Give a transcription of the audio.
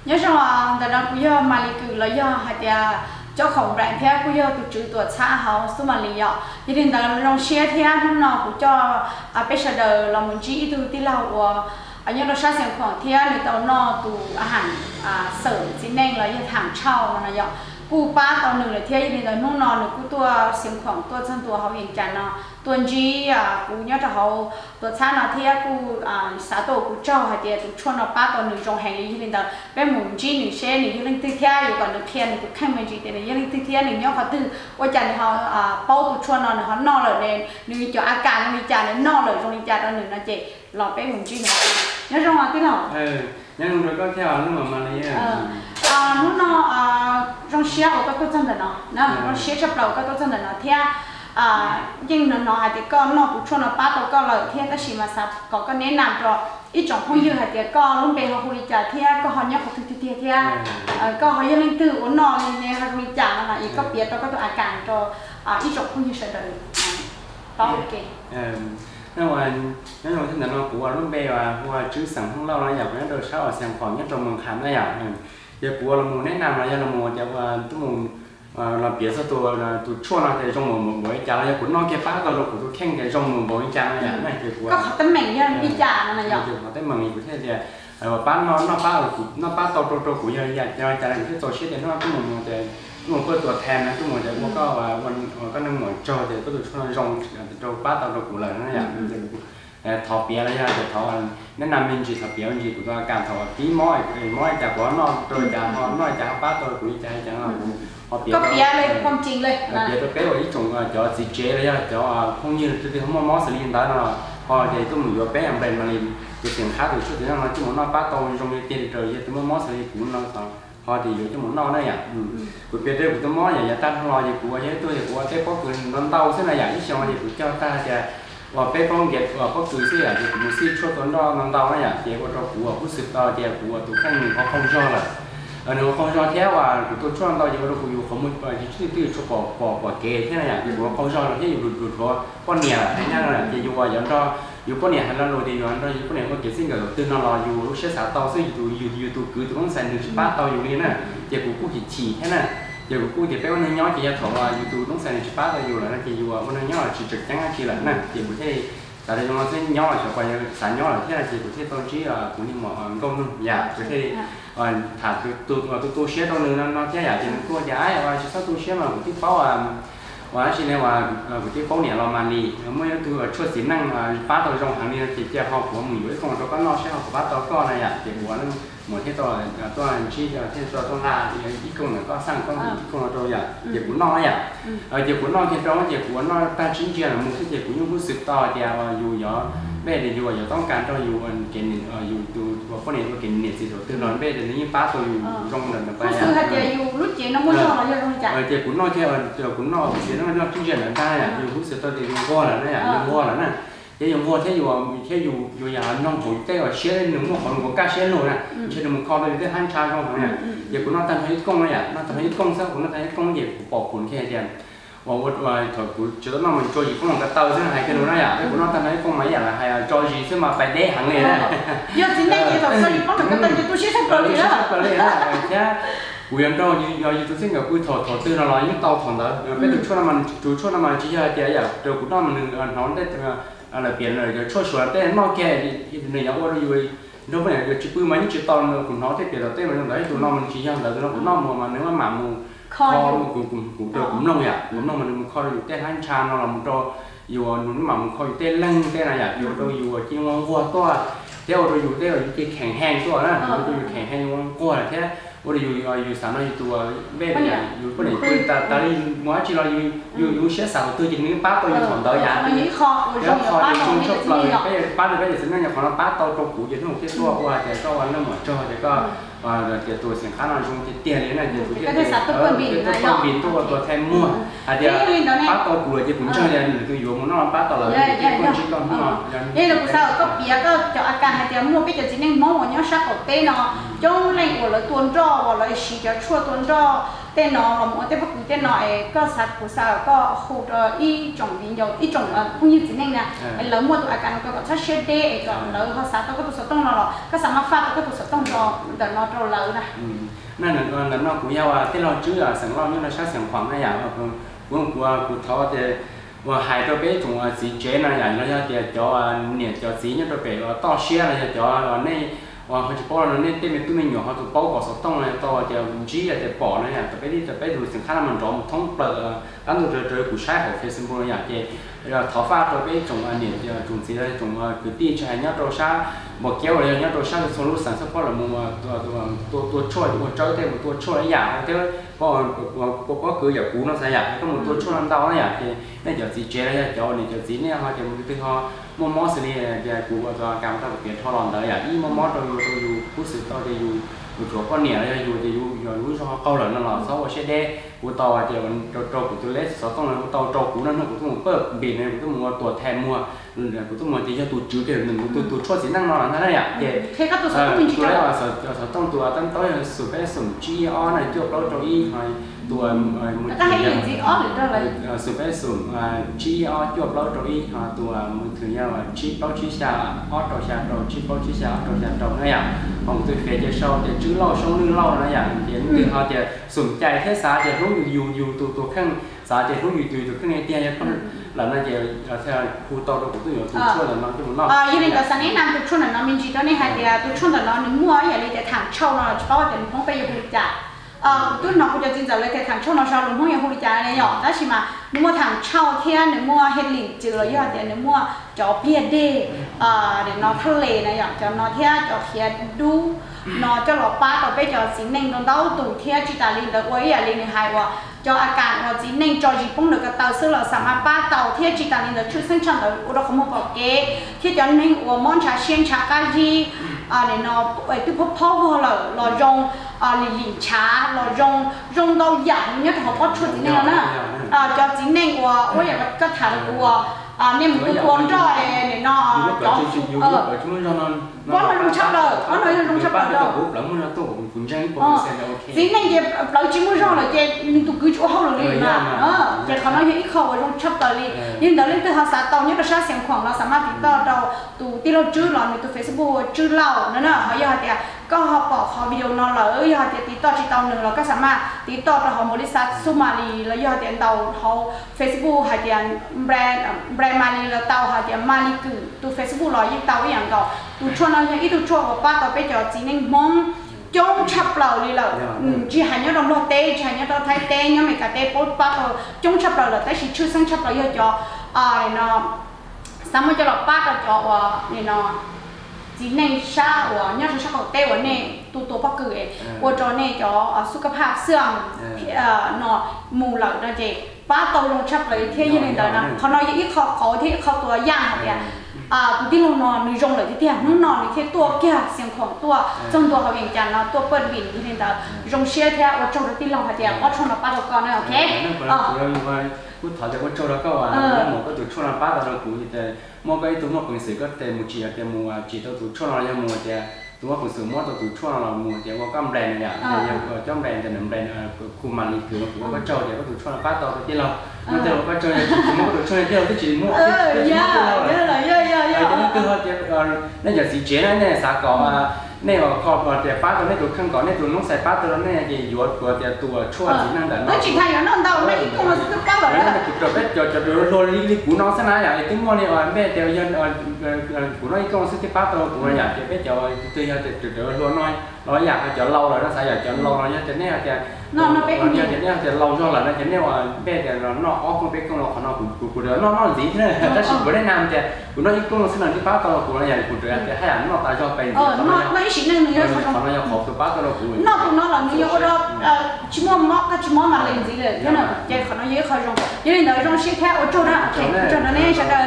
nhớ rằng là tại đó cũng do mà lịch cử là do hạt địa cho khổng rạn theo cũng do tụi chữ tụi xã họ số mà lý do thì đến tại trong xe theo lúc nào cũng cho bây giờ là một chỉ tụi tí lâu ở những đồ sát sản phẩm theo thì tàu nó tụi hàng sở chính nên là những hàng trâu mà nó cú ba tàu nữ là theo thì là nông nọ nữ cú tua sản phẩm tua chân tua họ hiện trạng nó tuần gì cú nhớ cho họ tua xã nó theo cú xã tổ cú trâu hay thì tụi chôn nó ba tàu nữ trong hành lý thì là bên mùng chỉ nữ xe nữ như linh tư theo rồi còn nữ theo nữ cũng khăn mình chỉ để như linh tư theo nữ nhớ họ từ qua chăn họ bao tụi chôn nó họ no rồi nên nữ cho ăn cạn nữ chăn nó no rồi trong linh chăn đó nữ nó chỉ lọt bên mùng chỉ nữ nhớ trong hoa cái nào nhớ rồi có theo nó mà này nó trong xe ở các chân là nó trong xe chấp đầu các chân là nó theo nhưng nó hay thì con nó cũng cho nó bắt đầu con là theo cái gì mà sao có cái nền nằm rồi ít trong không dư hay thì con lúc bé họ hồi trả theo con họ nhớ họ thực theo con họ lên từ uốn nọ nên họ hồi trả là ít có biết cóตัวอาการcho ít trong không dư sẽ đời đó ok nên là thế nào nó của lúc bé và chữ sản không lâu nó nhập nó được sao ở sản phẩm nhất trong mùng khám này giờ của là mùng nét nào là giờ là mùng giờ tôi mùng là biết sao tôi là tôi chua nó thì trong mùng bội trà là của nó cái phá tôi của tôi khen cái trong mùng bội trà này này thì của có họ tấm mảnh như đi trà này nhở họ tấm mảnh của thế thì bán nó bán tàu của giờ giờ trà là cái tổ chức để nó cái mùng thì mùng cóตัวแทนนะทุกมงจะก็ว่ามันก็นั่งหมดจอเดี๋ยวก็ตัวช่วยรองตัวป้าตาวกูเลยนะอย่างถอดเปียแล้วจะถอดแนะนำมินจีถอดเปียมินจีกูตัวการถอดปีม้อยจากหัวนอนตัวจากหัวนอนจากป้าตัวกูใจจังอ่ะก็เปียเลยความจริงเลยเปียตัวเปียว่าอีจงจะจีเจเลยจะคงยืนตัวเขาม้อสลินได้เนาะพอเดี๋ยวตัวหมูตัวเปียอย่างเป็นมาลินตัวเสียงค้าตัวช่วยตัวนั้นที่มันนอนป้าตัวตรงนี้เตียนเจอเยอะตัวม้อสลินกูนอนต่อพอดีอยู่ที่มันนอนได้อย่างกูเปียได้กูตัวม้ออย่างตั้งรออย่างกูเยอะตัวอย่างกูเต้ก็คือนอนเตาเส้นอะไรอย่างที่ชงอย่างกูเจ้าตาจะว่าเป๊ะป้องเก็บว่าก็คือเสียที่กูซีช่วยตัวนอนเตาอะไรอย่างเจ้าก็เรากูผู้สืบต่อเจ้ากูตัวข้างหนึ่งเขาคงชอบเลยหนึ่งเขาชอบแค่ว่ากูตัวช่วงต่อเจ้าก็กูอยู่ข้อมูลไปที่ชื่อช่วยปอเกย์แค่ไหนอย่างที่กูเขาชอบที่อยู่ดูดว่าป้อนเนี่ยให้นั่งอะไรจะอยู่ว่าอย่างเราอยู่ป้อนเนี่ยให้เราโรดีอยู่เราอยู่ป้อนเนี่ยก็เก็บสิ่งเกี่ยวกับตื่นนอนรออยู่รู้เชื่อสาวเตาซึ่งอยู่ตัวคือตัวต้องใส่หนึ่งชิ้นป้าเตาอยู่นี่นะเจ้ากูฉี่แค่นั้นเจ้ากูจะไปวันนี้ย้อนจะถอดว่าอยู่ตัวต้องใส่หนึ่งชิ้นป้าเตาอยู่แล้วนะจะอยู่ว่าวันนี้ย้อนฉี่จัดจังฉี่แล้วนะเจ้ากูที่แต่ในเราเส้นย้อนจะไปสายย้อนที่เราจะกูที่ตอนที่กูนี่หมอก็นุ่มอยากจะที่ถามตัวเชี่ยตรงนึงนั่นแค่อยากจะตัวย้ายว่าจะตัวเชี่ยมากูที่เป้าว่าชิเนี่ยว่ากูที่เป้าเนี่ยเรามาลีเมื่อตัวช่วยสินั่งป้าตัวตรงทางนี้จะเจ้าเขาหัวหมูไว้ตรงตัวก็นอกใช่ไหมป้าตัวก็อะไรอย่างเจ้าหัวนั่นหมดที่ตัวชี้ที่ตัวลาอีกคนหนึ่งก็สร้างก็อีกคนตัวอย่างเจ้าหัวนอกอย่างเจ้าหัวนอกที่ตรงเจ้าหัวนอกตั้งชิ้นเจียนมันคือเจ้าหัวยุ่งรู้สึกต่อเจ้าอยู่เยอะเบ้เดี๋ยวอยู่ต้องการตัวอยู่เกณฑ์อยู่ตัวคนนี้ตัวเกณฑ์เนี่ยสิตัวตื่นนอนเบ้เดี๋ยวนี้ป้าตัวอยู่ตรงนั้นไปคือถ้าเจ้าอยู่รู้เจ้าน้องมุ่งเราจะรู้จักเจ้าหัวนอกแค่เจ้าหัวนอกเจ้าน้องชิ้นเจียนนั้นได้อยู่รู้สึกตัวเดี๋ยวอยู่ก้อนแล้วเนี่ยอยู่ก้อนแล้วนะเดี๋ยวอยู่ก้อนแค่อยู่อย่างน้องผมแค่ว่าเชื่อหนึ่งว่าของผมกล้าเชื่อหนูนะเชื่อหนูมันคอเลยได้หันชาของผมเนี่ยเจ้าหัวนอกตั้งให้กล้องเลยน่าตั้งให้กล้องซะผมตั้งให้กล้องเด็กปอกผลแค่เดียวว่าถอดกูจะต้องมันจอยกล้องกับเตาซึ่งหายกันรู้นะอย่างไอ้กูน้องตั้งให้กล้องมาอย่างไรหายจอยซึ่งมาไปได้หังเลยนะยอดจริงได้ยังถอดจอยกล้องกับเตาจะตัวเชี่ยวชาญเปล่าเลยนะเปล่าเลยนะแค่กูยังต้องอยู่ตัวซึ่งกับกูถอดตื่นอะไรยิ่งเตาถอนแล้วไปดูช่วงมันที่จะเดี๋ยวอย่างเดี๋ยวกูต้องมันน้องได้อะไรเปลี่ยนเลยเดี๋ยวช่วยแต่นอกแก่เนี่ยอย่างว่าอยู่nếu mà được chụp bự mấy chụp to nữa cũng nó thế kiểu tết mà trong đấy tụi nó mình chỉ rằng là tụi nó cũng nó mà nếu mà mù kho cũng được cũng nông vậy cũng nông mà mình kho được tết hành trà nó là một trò dù nó mà mình kho tết lăng tết này vậy dù tôi dù chỉ ngon qua to theo tôi dù tết là cái khèn hang to đó tôi dù khèn hang ngon qua là thế tôi dù sản nó dùตัวbé dù có này tôi ta đi nói chỉ là dù sẽ sản tôi chỉ những bát tôi dù còn đỡ dạ những kho nếu kho thì không chốt lời cái bát được cái gì sẽ nhà còn nó bát to trong củ gì nó một cái to qua thì có nó mở cho thì có thì tôi sẽ khá là dùng cái tiền đấy là nhiều cái biển tôi thêm mua thì bát to củ thì cũng chơi này tôi dùng nó bát to là cái con chỉ còn nó đây là sao có bia có cho ăn hay thì mua cái chỉ nên món của nhau sắc của tê nó trong này của là tuần trò hoặc là xì cho chua tuần trò tên nó là một tên bác cứ tên nó có sát của sao có hụt y trồng biến dầu y trồng cũng như thế này nè lớn mua tụi anh có có share day có lớn họ sát có tụi số tông nó có sản phẩm phát có tụi số tông cho để nó trâu lớn nèนั่นนั่นเราคุยว่าที่เราชื่อสังเราเนี่ยเราใช้เสียงความนั่นอย่างกูท้อแต่ว่าหายตัวเป๊ะตรงสีเจนอะไรอย่างเราจะจอเนี่ยจอสีเนี่ยตัวเป๊ะต่อเชียร์อะไรจอในว่าเขาจะป้อนเนี่ยเต็มตัวไม่หยอกเขาตัวป้อนก็สต้องเลยต่อจะจีจะป้อนเนี่ยตัวเป๊ะที่ตัวเป๊ะดูสินค้ามันรอมท้องเปิดตั้งตัวเจอกูใช้ของเฟซบุ๊กอย่างเจท้อฟ้าตัวเป๊ะตรงเนี่ยจะตรงสีอะไรตรงคือตีใช้เนี่ยตัวช้าบอกเกี่ยวเลยเนี่ยตัวช่างโซลูสันสปอร์ตมัวตัวช่วยตัวเจ้าเต็มตัวช่วยอย่างเจ้าก็คืออย่างกูน้องสายอย่างก็มันตัวช่วยน้ำเต้าอย่างที่เนี่ยจะสีเจแล้วจะเจ้าเนี่ยจะสีเนี่ยเขาจะมันคือเขามอสเนี่ยจะกูก็จะการทำเปลี่ยนท่อรอนเลยอย่างที่มอตัวอยู่ผู้สื่อต่อจะอยู่ตัวก็เนี่ยจะอยู่รู้ชอบเขาเหล่านั้นหรอเขาว่าเช่นเด้กูต่อจะมันโจกูตัวเล็กสองต้องเลยกูต่อโจกูนั่นกูต้องเปิดบินเลยกูต้องมัวตัวแทนมัวกูต้องมัวที่จะตัวจืดเดียวหนึ่งตัวช่วยสีนั่งนอนนั่นแหละเด็กthế các tụi số tông mình chỉตัว cho แรกว่าสต้องตัวตั้งต้นสุดแค่สุ่มจีอ้อน่ะจบแล้วโจอี้หอยตัวมือ ta hay gì gì ó được đâu vậy สุดแค่สุ่มจีอ้อจบแล้วโจอี้หอยตัวมือถือยาวจีเป้าจีชาอ้อโจชาโจจีเป้าจีชาโจชาโจนั่นอย่างของตัวเฟจะชอบจะจื้อเล่าช่องนึงเล่านั่นอย่างเดี๋ยวคือเขาจะสุ่มใจแค่สาจะรู้อยู่ตัวข้างสาจะรู้อยู่ตัวข้างในเตียงเขาหลังนั้นจะแค่ผู้ต่อตัวตัวอยู่ตัวช่วยแต่น้องที่มันนอกยี่นี่ก็สันนิษฐานตัวช่วยน้องมินจีตอนนี้หายเดียตัวช่วยแต่น้องนึกมัวอย่างนี้แต่ทางเช่าน้องเฉพาะแต่ต้องไปอยู่บริจาคตัวน้องก็จะจริงจังเลยแต่ทางเช่าน้องชอบลงห้องอย่างบริจาคอะไรอย่างนั้นใช่ไหมนึกว่าทางเช่าเที่ยนึกว่าเฮลินจือเลยยอดเดียนึกว่าจอเพียเดเดี๋ยวน้องทะเลนะอย่างจะน้องเที่ยจอเพียดูน้องจะหล่อป้าต่อไปจอสิงห์หนึ่งตรงเต้าตู่เที่ยจิตาลินเด็กไว้อย่างลินหายว่าchoอาการว่าจีนิ่งจอจีปุ่งเด็กเต่าซึ่งเราสามารถป้าเต่าที่จิตาลินเด็กชื่อซึ่งฉันเด็กอุดมขมุกเก๋ที่จะนิ่งว่ามอนชาเชียนชากาจีเนี่ยเนาะไอ้ที่พบพ่อเราเราจงลิลินชาเราจงเราอยากเนี่ยเขาก็ช่วยจีนิ่งแล้วนะchoจีนิ่งว่าอย่างก็ถามว่าเนี่ยมันคือคนจอยเนี่ยเนาะจอว่ามันลงชับเลยว่ามันลงชับเลยจีนิ่งเดี๋ยวเราจีมุ่งจอยเลยเจนี่ตัวกู้ช่วยเราเลยนะเจเขาnói những khẩu ở trong chấp tới nhưng đó lên từ họ xã tàu như là sát xiềng khoảng nó sắm thì tao đầu từ tí lâu trước là từ Facebook trước lâu nữa nè họ giờ thì có họ bỏ họ video nó là giờ thì tí tao chỉ tàu nữa là các sắm tí tao là họ mới sát Somali là giờ thì tàu họ Facebook hay thì brand Mali là tàu hay thì Mali cứ từ Facebook là những tàuอย่างđó từ cho nó những ít từ cho của ba tàu bây giờ chỉ nên mong trong chập lầu đi lầu chỉ hành nhớ đồng lô tê chỉ hành nhớ đồng thái tê nhớ mấy cái tê bút bắt rồi trong chập lầu là tới chỉ chưa sang chập lầu cho nó sao mà cho nó bắt được cho nó chỉ nên sao nhớ cho sao tê của này tu bắt cười của cho này cho sức khỏe xương nó mù lầu đó chị bắt tàu trong chập lầu thế như này đó họ nói ít khó thì khóตัวย่างเนี่ยที่เรานอนในโรงเลยที่เดียวนู่นนอนในที่ตัวแก่เสียงของตัวจงตัวเขาเองจันเนาะตัวเปิดบินที่นี่แต่โรงเชียร์แท้ว่าจงที่เราหาเดียวว่าชนเราป้าเราก่อนนะโอเคกูถอดจากว่าโจแล้วก็ว่าแล้วหมอก็ถูกช่วงป้าเรากูแต่หมอก็ไอ้ตัวหมอเป็นสื่อก็แต่มูจีแต่มัวจีตัวถูกช่วงเรายังมัวแต่ตัวเป็นสื่อหมอตัวถูกช่วงเรามัวแต่ว่าก็แบรนด์เนี่ยยังก็แบรนด์แต่หนึ่งแบรนด์คูมันนี่คือว่าก็โจแต่ก็ถูกช่วงป้าตัวที่เรามันแต่ว่าก็โจหมอก็ถูกช่วงที่เราที่จีมัวเยอะนั่นคือเขาจะนั่นอย่างสีเจนั่นเนี่ยสากลเนี่ยขอบแต่ป้าตัวนี้ตัวข้างก่อนเนี่ยตัวน้องใส่ป้าตัวนั้นเนี่ยจะหยดตัวแต่ตัวช่วยสีนั่นแต่แล้วจีไทยนั่นเดาไม่อีกตัวมันคือป้าแบบนั้นจะเป็นจะโดนลิกูน้องสนาอย่างไอ้ติ้งมอนี่แม่เดียวยันกูน้องอีกตัวซึ่งที่ป้าตัวกูอยากจะเป็นจะตัวอยากจะโดนน้อยเราอยากจะเล่าเลยนะสายอยากจะเล่าเราจะเนี่ยจะจะเล่าช่วงหลังนะจะเนี่ยว่าแม่จะนอกออกมาเป็นกองเราขนาดกูเดินนอกสีที่นั่นแต่ฉันไม่ได้นำจะกูน้องอีกตัวซึ่งที่ป้าตัวกูอยากกูเดินจะให้อ่านนอกตาชอบไปไม่สิ่งนึงเนี่ยเขาอยากขอบตัวป้าตัวกูนอกตัวน้องหลังนี้ก็เราชิมอมอกก็ชิมอมาเลยสิเลยเนี่ยนะเจ้าเขาน้องเยอะเขาจงยังเดินจงเชี่ยแค่โอ้โจนะโจนั่นเนี่ยฉันเดิน